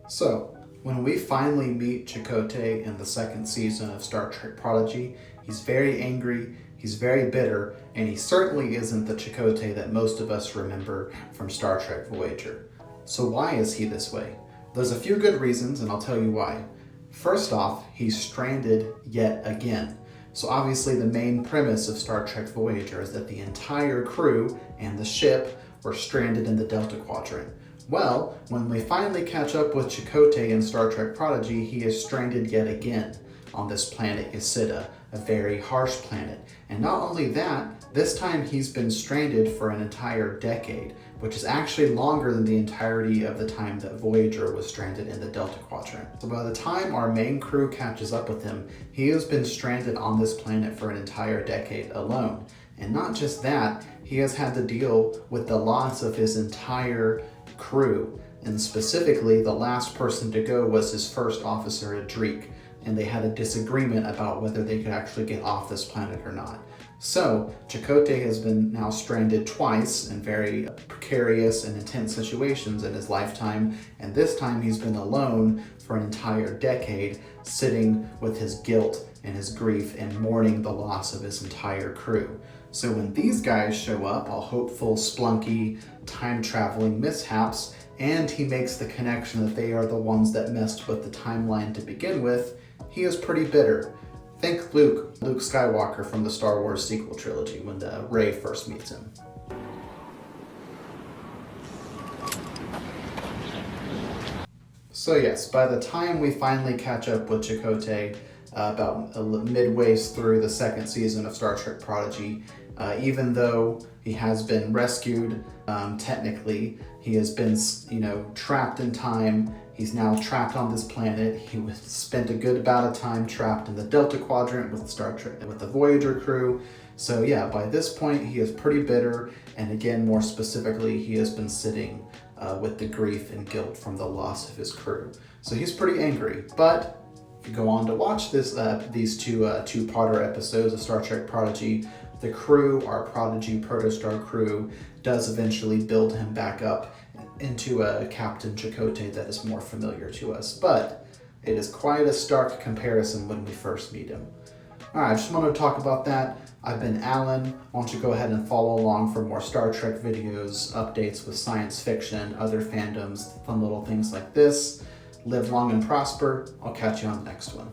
So, when we finally meet Chakotay in the second season of Star Trek Prodigy, he's very angry, he's very bitter, and he certainly isn't the Chakotay that most of us remember from Star Trek Voyager. So why is he this way? There's a few good reasons, and I'll tell you why. First off, he's stranded yet again. So obviously the main premise of Star Trek Voyager is that the entire crew and the ship were stranded in the Delta Quadrant. Well, when we finally catch up with Chakotay in Star Trek Prodigy, he is stranded yet again on this planet Ysida, a very harsh planet. And not only that, this time he's been stranded for an entire decade, which is actually longer than the entirety of the time that Voyager was stranded in the Delta Quadrant. So by the time our main crew catches up with him, he has been stranded on this planet for an entire decade alone. And not just that, he has had to deal with the loss of his entire crew, and specifically the last person to go was his first officer, Adric, and they had a disagreement about whether they could actually get off this planet or not. So Chakotay has been now stranded twice in very precarious and intense situations in his lifetime, and this time he's been alone for an entire decade, sitting with his guilt and his grief and mourning the loss of his entire crew. So when these guys show up, all hopeful, splunky, time-traveling mishaps, and he makes the connection that they are the ones that messed with the timeline to begin with, he is pretty bitter. Think Luke Skywalker from the Star Wars sequel trilogy when Rey first meets him. So yes, by the time we finally catch up with Chakotay, about midway through the second season of Star Trek Prodigy, even though he has been rescued, technically, he has been, trapped in time. He's now trapped on this planet. He spent a good amount of time trapped in the Delta Quadrant with Star Trek, with the Voyager crew. So yeah, by this point, he is pretty bitter. And again, more specifically, he has been sitting with the grief and guilt from the loss of his crew. So he's pretty angry. But if you go on to watch these two-parter episodes of Star Trek Prodigy, the crew, our Prodigy Protostar crew, does eventually build him back up into a Captain Chakotay that is more familiar to us. But it is quite a stark comparison when we first meet him. Alright, I just wanted to talk about that. I've been Alan. Why don't you go ahead and follow along for more Star Trek videos, updates with science fiction, other fandoms, fun little things like this. Live long and prosper. I'll catch you on the next one.